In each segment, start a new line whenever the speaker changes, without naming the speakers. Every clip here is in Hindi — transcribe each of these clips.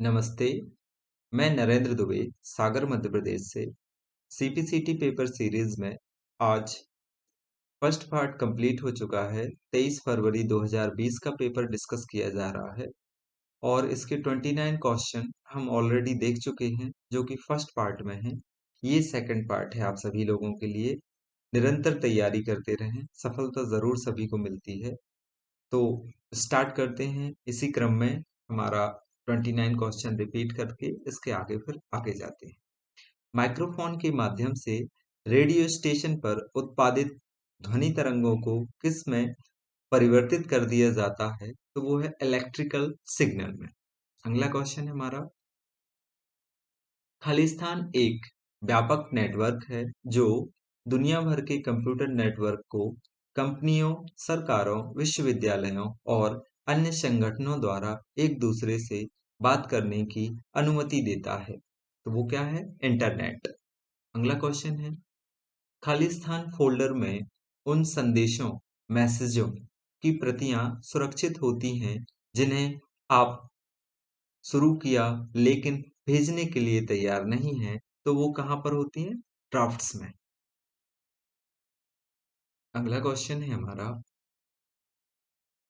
नमस्ते, मैं नरेंद्र दुबे, सागर मध्य प्रदेश से सीपीसीटी पेपर सीरीज में आज फर्स्ट पार्ट कंप्लीट हो चुका है। 23 फरवरी 2020 का पेपर डिस्कस किया जा रहा है और इसके 29 क्वेश्चन हम ऑलरेडी देख चुके हैं जो कि फर्स्ट पार्ट में है। ये सेकंड पार्ट है। आप सभी लोगों के लिए निरंतर तैयारी करते रहें, सफलता जरूर सभी को मिलती है। तो स्टार्ट करते हैं इसी क्रम में। हमारा 29 क्वेश्चन रिपीट करके इसके आगे फिर आगे जाते हैं। माइक्रोफोन के माध्यम से रेडियो स्टेशन पर उत्पादित ध्वनि तरंगों को किस में परिवर्तित कर दिया जाता है? तो वो है इलेक्ट्रिकल सिग्नल में। अगला क्वेश्चन है हमारा, खालिस्तान एक व्यापक नेटवर्क है जो दुनिया भर के कंप्यूटर नेटवर्क को कंपनियों, सरकारों, विश्वविद्यालयों और अन्य संगठनों द्वारा एक दूसरे से बात करने की अनुमति देता है। तो वो क्या है? इंटरनेट। अगला क्वेश्चन है, खालिस्तान फोल्डर में उन संदेशों, मैसेजों की प्रतियां सुरक्षित होती हैं जिन्हें आप शुरू किया लेकिन भेजने के लिए तैयार नहीं है। तो वो कहां पर होती है? ड्राफ्ट्स में। अगला क्वेश्चन है हमारा,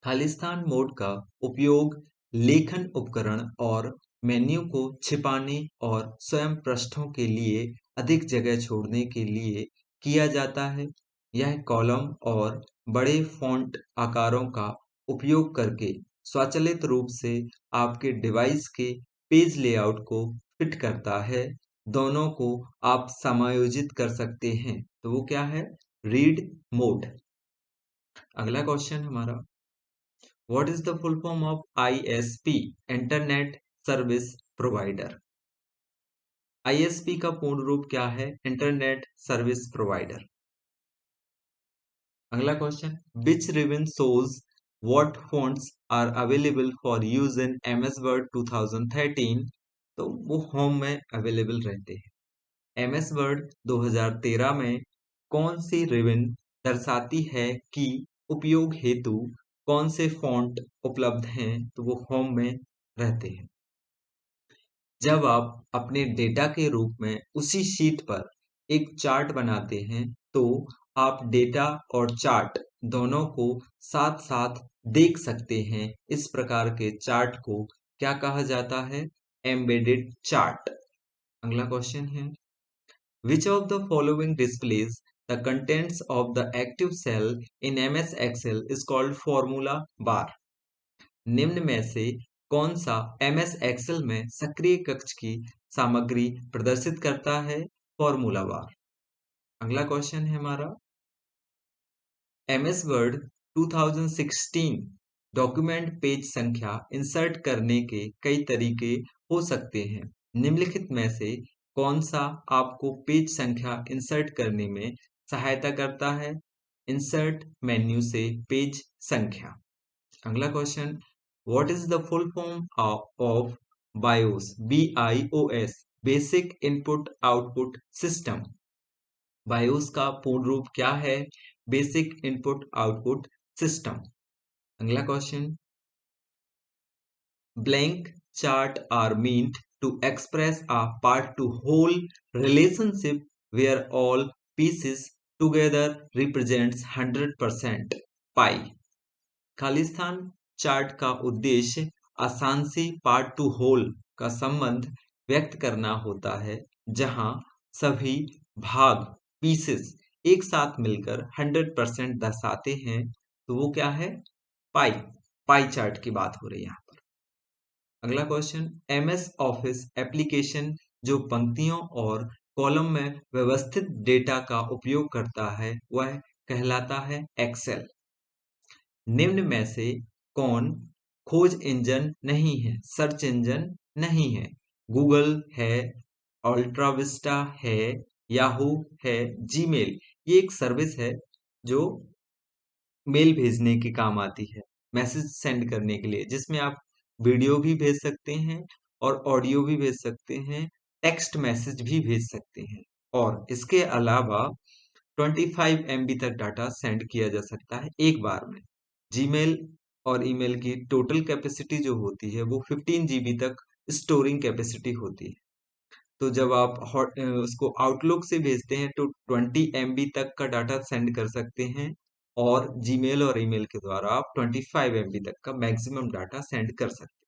खालिस्तान मोड का उपयोग लेखन उपकरण और मेन्यू को छिपाने और स्वयं पृष्ठों के लिए अधिक जगह छोड़ने के लिए किया जाता है। यह कॉलम और बड़े फॉन्ट आकारों का उपयोग करके स्वचालित रूप से आपके डिवाइस के पेज लेआउट को फिट करता है। दोनों को आप समायोजित कर सकते हैं। तो वो क्या है? Read mode. अगला क्वेश्चन हमारा, What is the full form of ISP? Internet service provider. ISP का पूर्ण रूप क्या है? Internet service provider. अगला question, Which ribbon shows what fonts are available for use in MS Word 2013? तो वो होम में अवेलेबल रहते हैं। MS Word 2013 में कौन सी रिबन दर्शाती है कि उपयोग हेतु कौन से फॉन्ट उपलब्ध हैं? तो वो होम में रहते हैं। जब आप अपने डेटा के रूप में उसी शीट पर एक चार्ट बनाते हैं तो आप डेटा और चार्ट दोनों को साथ साथ देख सकते हैं। इस प्रकार के चार्ट को क्या कहा जाता है? Embedded chart. अगला क्वेश्चन है, Which of the following displays the contents of the active cell in MS Excel is called formula bar? निम्न में से कौन सा MS Excel में सक्रिय कक्ष की सामग्री प्रदर्शित करता है? Formula bar. अगला क्वेश्चन है हमारा, MS Word 2016 डॉक्यूमेंट पेज संख्या इंसर्ट करने के कई तरीके हो सकते हैं। निम्नलिखित में से कौन सा आपको पेज संख्या इंसर्ट करने में सहायता करता है? इंसर्ट मेन्यू से पेज संख्या। अगला question, what is the full form of BIOS? BIOS basic input output system. BIOS का पूर्ण रूप क्या है? Basic input output system. अगला question, blank chart are meant to express a part to whole relationship where all pieces together represents 100% pi. Khalistan chart का उद्देश्य आसांसी पार्ट टू होल का संबंध व्यक्त करना होता है जहां सभी भाग पीसेस एक साथ मिलकर 100% दर्शाते हैं। तो वो क्या है? पाई। पाई चार्ट की बात हो रही है यहाँ पर। अगला क्वेश्चन, MS ऑफिस एप्लीकेशन जो पंक्तियों और कॉलम में व्यवस्थित डेटा का उपयोग करता है वह कहलाता है एक्सेल। निम्न में से कौन खोज इंजन नहीं है? सर्च इंजन नहीं है। गूगल है, अल्ट्रा विस्टा है, याहू है, जीमेल। ये एक सर्विस है जो मेल भेजने के काम आती है, मैसेज सेंड करने के लिए, जिसमें आप वीडियो भी भेज सकते हैं और ऑडियो भी भेज सकते हैं, टेक्स्ट मैसेज भी भेज सकते हैं और इसके अलावा 25 MB तक डाटा सेंड किया जा सकता है एक बार में। जीमेल और ईमेल की टोटल कैपेसिटी जो होती है वो 15 GB तक स्टोरिंग कैपेसिटी होती है। तो जब आप उसको आउटलुक से भेजते हैं तो 20 MB तक का डाटा सेंड कर सकते हैं, और जीमेल और ईमेल के द्वारा आप 25 MB तक का मैक्सिमम डाटा सेंड कर सकते हैं।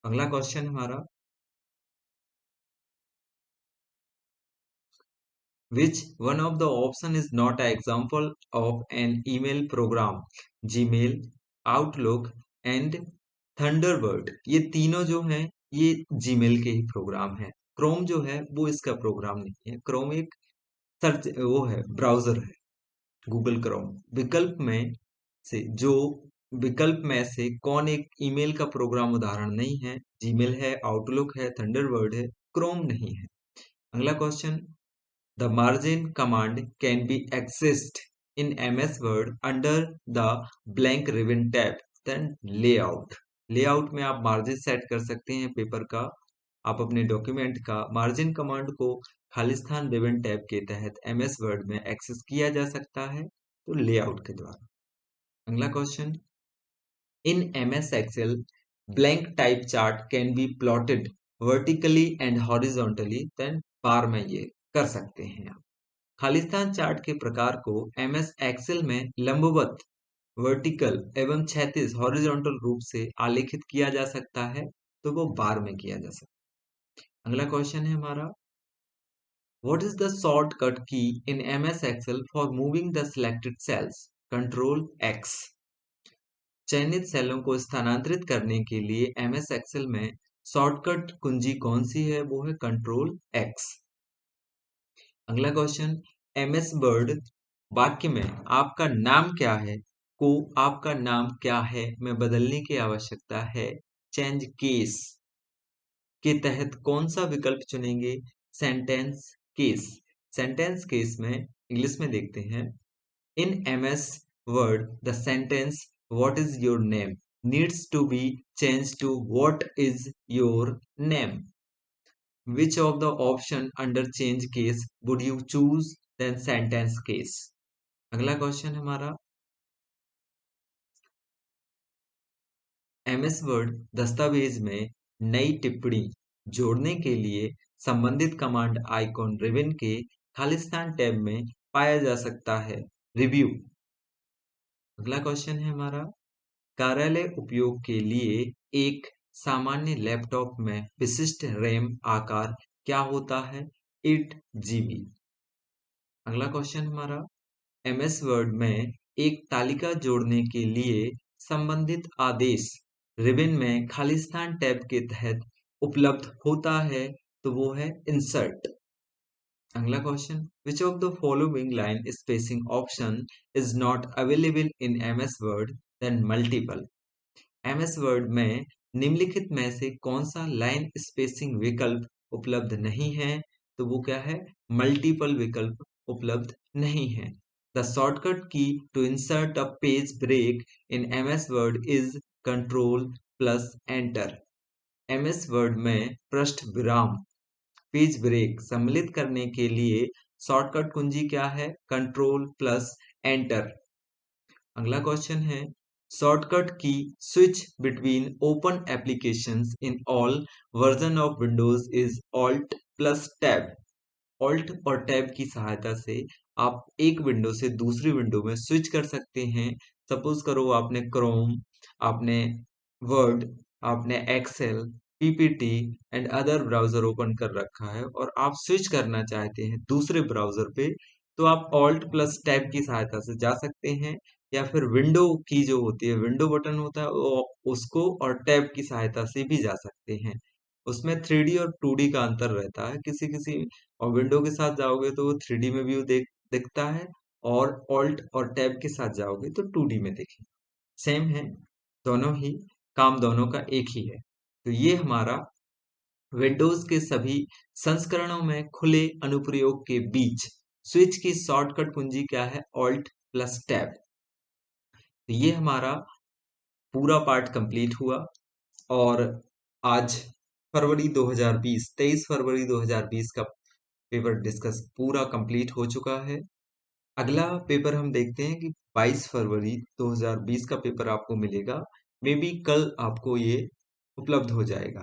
अगला क्वेश्चन हमारा, which one of the option is not an example of an email program? Gmail, Outlook and Thunderbird, ये तीनों जो हैं ये जीमेल के ही प्रोग्राम हैं। क्रोम जो है वो इसका प्रोग्राम नहीं है। क्रोम एक सर्च वो है, ब्राउजर है, गूगल क्रोम। विकल्प में से कौन एक ईमेल का प्रोग्राम उदाहरण नहीं है? जीमेल है, आउटलुक है, थंडरबर्ड है, क्रोम नहीं है। अगला question, the margin command can be accessed in MS Word under the blank ribbon tab. Then layout. Layout में आप मार्जिन सेट कर सकते हैं पेपर का, आप अपने डॉक्यूमेंट का मार्जिन कमांड को खालिस्तान रिबन टैब के तहत MS वर्ड में एक्सेस किया जा सकता है, तो लेआउट के द्वारा। अगला question, in MS Excel blank type chart can be plotted vertically and horizontally, then बार में ये कर सकते हैं आप। खालिस्तान चार्ट के प्रकार को MS एक्सेल में लंबवत, वर्टिकल एवं क्षैतिज हॉरिजॉन्टल रूप से आलेखित किया जा सकता है, तो वो बार में किया जा सकता है। अगला क्वेश्चन है हमारा, what is the shortcut key in MS Excel for moving the selected cells? Control X। चयनित सेलों को स्थानांतरित करने के लिए MS एक्सेल में शॉर्टकट कुंजी कौन सी है? वो है कंट्रोल X। अगला क्वेश्चन, MS वर्ड वाक्य में आपका नाम क्या है को आपका नाम क्या है में बदलने की आवश्यकता है, चेंज केस के तहत कौन सा विकल्प चुनेंगे? Sentence case. सेंटेंस केस में इंग्लिश में देखते हैं, in MS Word the sentence what is your name needs to be change to what is your name. Which of the option under change case would you choose? Then sentence case। अगला क्वेश्चन हमारा, MS वर्ड दस्तावेज में नई टिप्पणी जोड़ने के लिए संबंधित कमांड आइकॉन रिबन के खालिस्तान टैब में पाया जा सकता है, रिव्यू। अगला क्वेश्चन है हमारा, कार्यालय उपयोग के लिए एक सामान्य लैपटॉप में विशिष्ट रैम आकार क्या होता है? 8 GB। अगला क्वेश्चन हमारा, MS वर्ड में एक तालिका जोड़ने के लिए संबंधित आदेश रिबन में खालिस्तान टैब के तहत उपलब्ध होता है, तो वो है इंसर्ट। अगला question, which of the following line spacing option is not available in MS Word? Then multiple. MS Word में निम्नलिखित में से कौन सा लाइन स्पेसिंग विकल्प उपलब्ध नहीं है? तो वो क्या है? मल्टीपल विकल्प उपलब्ध नहीं है। The shortcut key to insert a page break in MS Word is control plus enter. MS Word में पृष्ठ विराम, पेज ब्रेक सम्मिलित करने के लिए शॉर्टकट कुंजी क्या है? Control plus enter. अगला क्वेश्चन है, शॉर्टकट की switch between open applications in all version of Windows is alt plus tab. Alt और टैब की सहायता से आप एक विंडो से दूसरी विंडो में स्विच कर सकते हैं। सपोज करो आपने क्रोम, आपने वर्ड, आपने Excel, PPT and other browser open कर रखा है और आप स्विच करना चाहते हैं दूसरे ब्राउजर पे, तो आप ऑल्ट प्लस टैब की सहायता से जा सकते हैं, या फिर विंडो की जो होती है, विंडो बटन होता है, वो उसको और टैब की सहायता से भी जा सकते हैं। उसमें 3D और 2D का अंतर रहता है। किसी किसी और विंडो के साथ जाओगे तो वो 3D में व्यू दिखता है, और ऑल्ट और टैब के साथ जाओगे तो 2D में दिखेगा। सेम है, दोनों ही काम दोनों का एक ही है। तो ये हमारा विंडोज के सभी संस्करणों में खुले अनुप्रयोग के बीच स्विच की शॉर्टकट कुंजी क्या है? Alt plus tab. तो ये हमारा पूरा पार्ट कंप्लीट हुआ, और आज फरवरी 2020 23 फरवरी 2020 का पेपर डिस्कस पूरा कंप्लीट हो चुका है। अगला पेपर हम देखते हैं कि 22 फरवरी 2020 का पेपर आपको मिलेगा, मे बी कल आपको ये उपलब्ध हो जाएगा।